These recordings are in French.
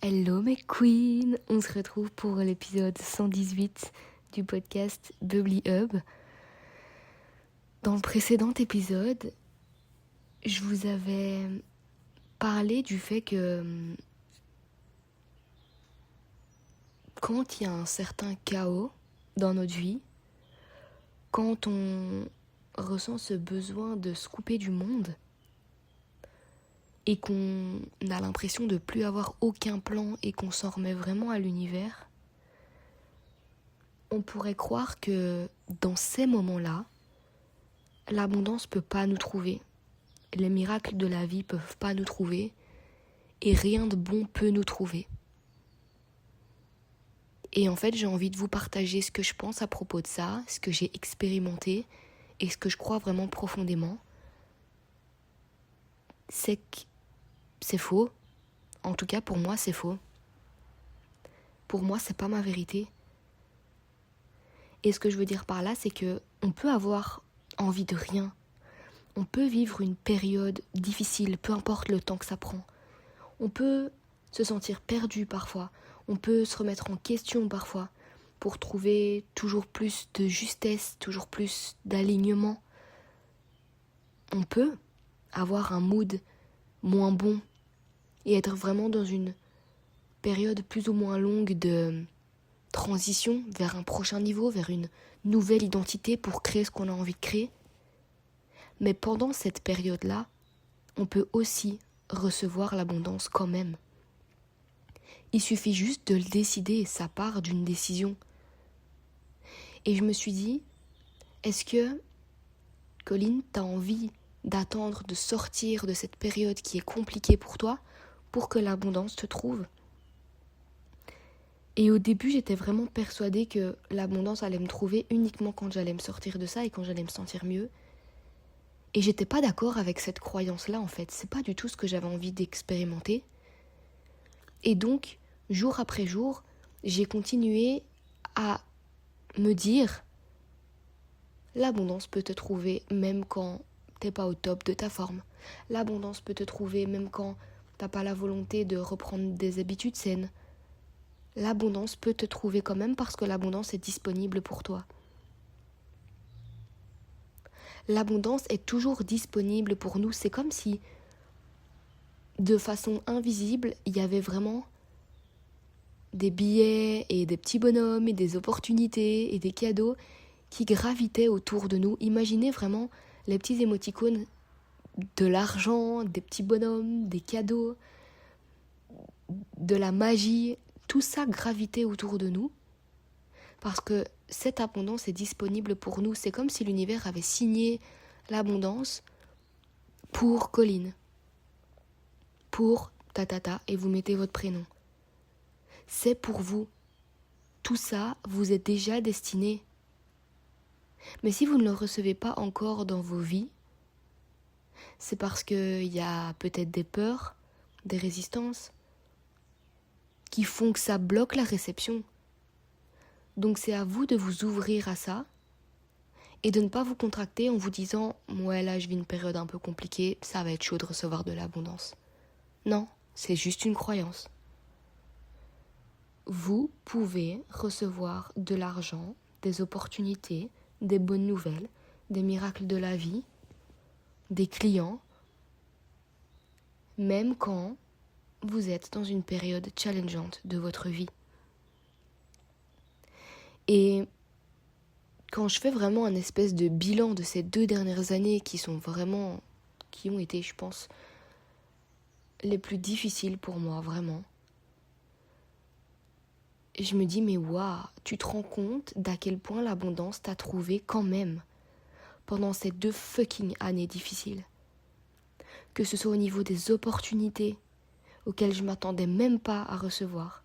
Hello mes queens, on se retrouve pour l'épisode 118 du podcast Bubbly Hub. Dans le précédent épisode, je vous avais parlé du fait que quand il y a un certain chaos dans notre vie, quand on ressent ce besoin de se couper du monde, et qu'on a l'impression de plus avoir aucun plan et qu'on s'en remet vraiment à l'univers, on pourrait croire que dans ces moments-là, l'abondance peut pas nous trouver, les miracles de la vie peuvent pas nous trouver et rien de bon peut nous trouver. Et en fait, j'ai envie de vous partager ce que je pense à propos de ça, ce que j'ai expérimenté et ce que je crois vraiment profondément. C'est que c'est faux. En tout cas, pour moi, c'est faux. Pour moi, c'est pas ma vérité. Et ce que je veux dire par là, c'est que on peut avoir envie de rien. On peut vivre une période difficile, peu importe le temps que ça prend. On peut se sentir perdu parfois. On peut se remettre en question parfois pour trouver toujours plus de justesse, toujours plus d'alignement. On peut avoir un mood moins bon et être vraiment dans une période plus ou moins longue de transition vers un prochain niveau, vers une nouvelle identité pour créer ce qu'on a envie de créer. Mais pendant cette période-là, on peut aussi recevoir l'abondance quand même. Il suffit juste de le décider, ça part d'une décision. Et je me suis dit, est-ce que, Colline, t'as envie d'attendre de sortir de cette période qui est compliquée pour toi pour que l'abondance te trouve ? Et au début, j'étais vraiment persuadée que l'abondance allait me trouver uniquement quand j'allais me sortir de ça et quand j'allais me sentir mieux. Et j'étais pas d'accord avec cette croyance-là, en fait. C'est pas du tout ce que j'avais envie d'expérimenter. Et donc, jour après jour, j'ai continué à me dire l'abondance peut te trouver même quand t'es pas au top de ta forme. L'abondance peut te trouver même quand t'as pas la volonté de reprendre des habitudes saines. L'abondance peut te trouver quand même parce que l'abondance est disponible pour toi. L'abondance est toujours disponible pour nous. C'est comme si, de façon invisible, il y avait vraiment des billets et des petits bonhommes et des opportunités et des cadeaux qui gravitaient autour de nous. Imaginez vraiment les petits émoticônes de l'argent, des petits bonhommes, des cadeaux, de la magie. Tout ça gravitait autour de nous parce que cette abondance est disponible pour nous. C'est comme si l'univers avait signé l'abondance pour Colline, pour tatata, et vous mettez votre prénom. C'est pour vous. Tout ça vous est déjà destiné. Mais si vous ne le recevez pas encore dans vos vies, c'est parce qu'il y a peut-être des peurs, des résistances, qui font que ça bloque la réception. Donc c'est à vous de vous ouvrir à ça et de ne pas vous contracter en vous disant « Ouais, là, je vis une période un peu compliquée, ça va être chaud de recevoir de l'abondance. » Non, c'est juste une croyance. Vous pouvez recevoir de l'argent, des opportunités, des bonnes nouvelles, des miracles de la vie, des clients, même quand vous êtes dans une période challengeante de votre vie. Et quand je fais vraiment un espèce de bilan de ces 2 dernières années qui ont été, je pense, les plus difficiles pour moi, vraiment, je me dis, mais waouh, tu te rends compte d'à quel point l'abondance t'a trouvé quand même pendant ces 2 fucking années difficiles. Que ce soit au niveau des opportunités auxquelles je m'attendais même pas à recevoir,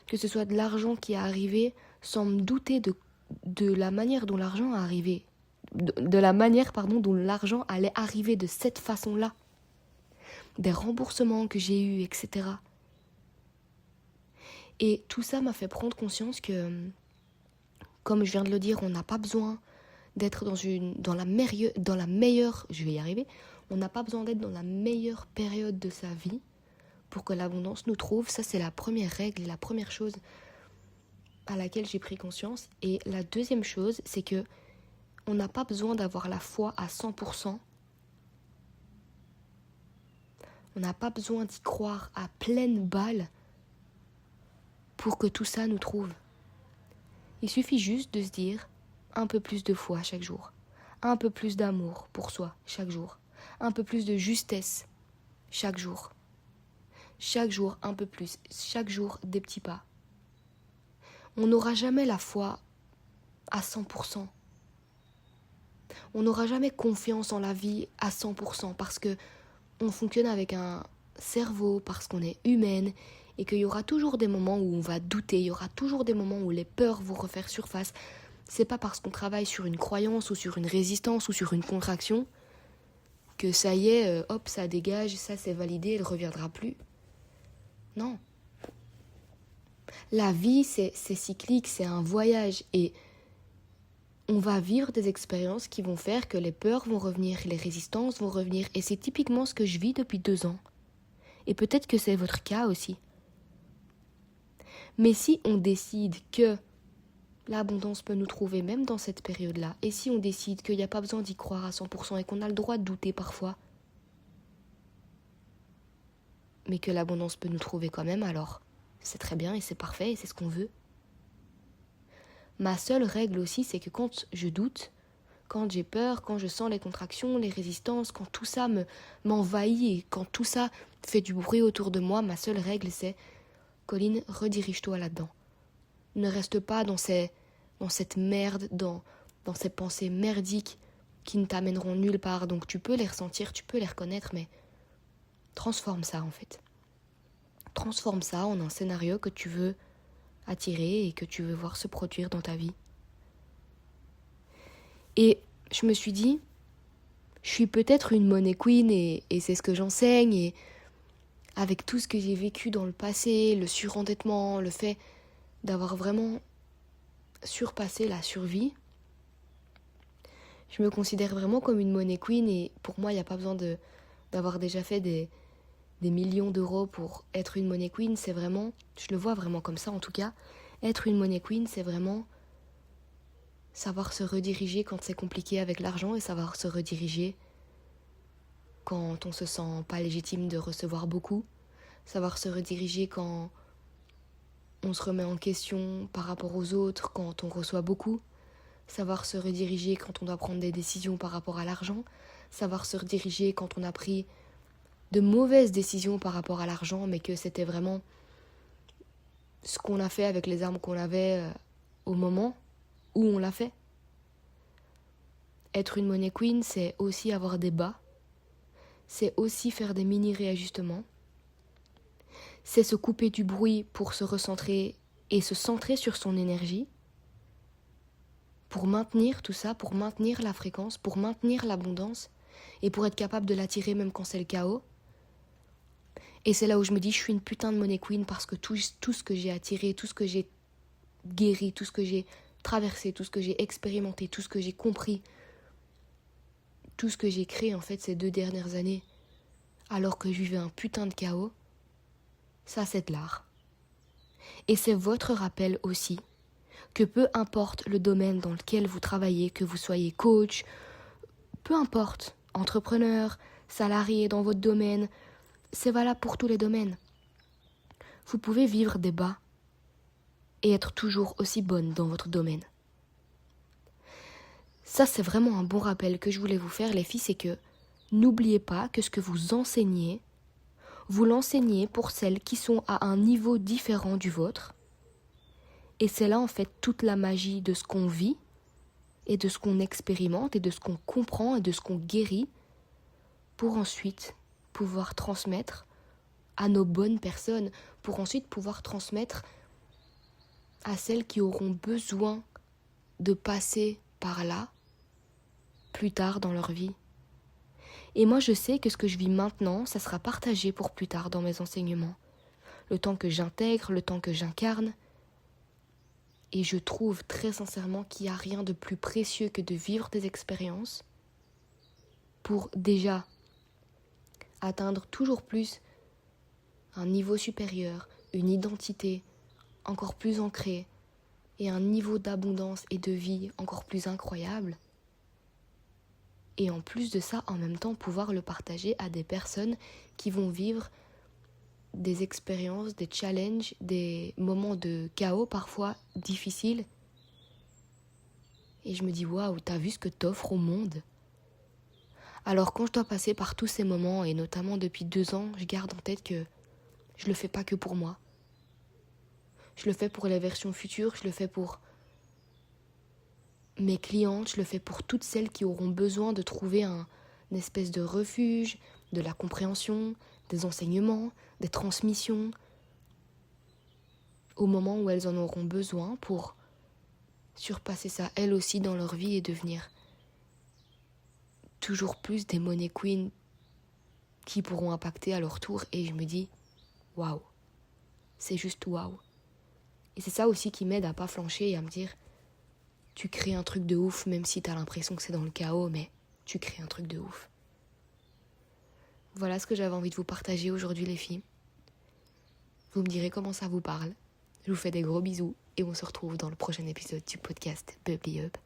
que ce soit de l'argent qui est arrivé sans me douter de la manière dont l'argent est arrivé, de la manière dont l'argent allait arriver de cette façon-là, des remboursements que j'ai eus, etc. Et tout ça m'a fait prendre conscience que, comme je viens de le dire, on n'a pas besoin d'être dans la meilleure, je vais y arriver, on n'a pas besoin d'être dans la meilleure période de sa vie pour que l'abondance nous trouve. Ça, c'est la première règle et la première chose à laquelle j'ai pris conscience. Et la deuxième chose, c'est que on n'a pas besoin d'avoir la foi à 100%. On n'a pas besoin d'y croire à pleine balle pour que tout ça nous trouve. Il suffit juste de se dire un peu plus de foi chaque jour, un peu plus d'amour pour soi chaque jour, un peu plus de justesse chaque jour un peu plus, chaque jour des petits pas. On n'aura jamais la foi à 100%. On n'aura jamais confiance en la vie à 100% parce que on fonctionne avec un cerveau, parce qu'on est humaine et qu'il y aura toujours des moments où on va douter, il y aura toujours des moments où les peurs vont refaire surface. C'est pas parce qu'on travaille sur une croyance ou sur une résistance ou sur une contraction que ça y est, hop, ça dégage, ça c'est validé, elle ne reviendra plus. Non. La vie, c'est cyclique, c'est un voyage et on va vivre des expériences qui vont faire que les peurs vont revenir, les résistances vont revenir. Et c'est typiquement ce que je vis depuis 2 ans. Et peut-être que c'est votre cas aussi. Mais si on décide que l'abondance peut nous trouver même dans cette période-là, et si on décide qu'il n'y a pas besoin d'y croire à 100% et qu'on a le droit de douter parfois, mais que l'abondance peut nous trouver quand même, alors c'est très bien et c'est parfait et c'est ce qu'on veut. Ma seule règle aussi, c'est que quand je doute, quand j'ai peur, quand je sens les contractions, les résistances, quand tout ça m'envahit et quand tout ça fait du bruit autour de moi, ma seule règle c'est « Colline, redirige-toi là-dedans. Ne reste pas dans cette merde, dans ces pensées merdiques qui ne t'amèneront nulle part. Donc tu peux les ressentir, tu peux les reconnaître, mais transforme ça en fait. Transforme ça en un scénario que tu veux attirer et que tu veux voir se produire dans ta vie. » Et je me suis dit, je suis peut-être une money queen et c'est ce que j'enseigne. Et avec tout ce que j'ai vécu dans le passé, le surendettement, le fait d'avoir vraiment surpassé la survie, je me considère vraiment comme une money queen. Et pour moi, il n'y a pas besoin d'avoir déjà fait des millions d'euros pour être une money queen. C'est vraiment, je le vois vraiment comme ça en tout cas, être une money queen, c'est vraiment savoir se rediriger quand c'est compliqué avec l'argent et savoir se rediriger quand on se sent pas légitime de recevoir beaucoup, savoir se rediriger quand on se remet en question par rapport aux autres, quand on reçoit beaucoup, savoir se rediriger quand on doit prendre des décisions par rapport à l'argent, savoir se rediriger quand on a pris de mauvaises décisions par rapport à l'argent, mais que c'était vraiment ce qu'on a fait avec les armes qu'on avait au moment où on l'a fait. Être une money queen, c'est aussi avoir des bas, c'est aussi faire des mini-réajustements, c'est se couper du bruit pour se recentrer et se centrer sur son énergie, pour maintenir tout ça, pour maintenir la fréquence, pour maintenir l'abondance et pour être capable de l'attirer même quand c'est le chaos. Et c'est là où je me dis, je suis une putain de money queen parce que tout ce que j'ai attiré, tout ce que j'ai guéri, tout ce que j'ai traversé, tout ce que j'ai expérimenté, tout ce que j'ai compris, tout ce que j'ai créé en fait ces 2 dernières années, alors que je vivais un putain de chaos, ça c'est de l'art. Et c'est votre rappel aussi que peu importe le domaine dans lequel vous travaillez, que vous soyez coach, peu importe, entrepreneur, salarié dans votre domaine, c'est valable pour tous les domaines. Vous pouvez vivre des bas et être toujours aussi bonne dans votre domaine. Ça, c'est vraiment un bon rappel que je voulais vous faire, les filles, c'est que n'oubliez pas que ce que vous enseignez, vous l'enseignez pour celles qui sont à un niveau différent du vôtre. Et c'est là, en fait, toute la magie de ce qu'on vit et de ce qu'on expérimente et de ce qu'on comprend et de ce qu'on guérit pour ensuite pouvoir transmettre à nos bonnes personnes, pour ensuite pouvoir transmettre à celles qui auront besoin de passer par là plus tard dans leur vie. Et moi, je sais que ce que je vis maintenant, ça sera partagé pour plus tard dans mes enseignements. Le temps que j'intègre, le temps que j'incarne. Et je trouve très sincèrement qu'il n'y a rien de plus précieux que de vivre des expériences pour déjà atteindre toujours plus un niveau supérieur, une identité encore plus ancrée et un niveau d'abondance et de vie encore plus incroyable. Et en plus de ça, en même temps, pouvoir le partager à des personnes qui vont vivre des expériences, des challenges, des moments de chaos parfois difficiles. Et je me dis, waouh, t'as vu ce que t'offres au monde? Alors quand je dois passer par tous ces moments, et notamment depuis 2 ans, je garde en tête que je le fais pas que pour moi. Je le fais pour les versions futures, je le fais pour mes clientes, je le fais pour toutes celles qui auront besoin de trouver une espèce de refuge, de la compréhension, des enseignements, des transmissions, au moment où elles en auront besoin pour surpasser ça elles aussi dans leur vie et devenir toujours plus des money queens qui pourront impacter à leur tour. Et je me dis, waouh, c'est juste waouh. Et c'est ça aussi qui m'aide à pas flancher et à me dire, tu crées un truc de ouf, même si t'as l'impression que c'est dans le chaos, mais tu crées un truc de ouf. Voilà ce que j'avais envie de vous partager aujourd'hui les filles. Vous me direz comment ça vous parle. Je vous fais des gros bisous et on se retrouve dans le prochain épisode du podcast Bubbly Hub.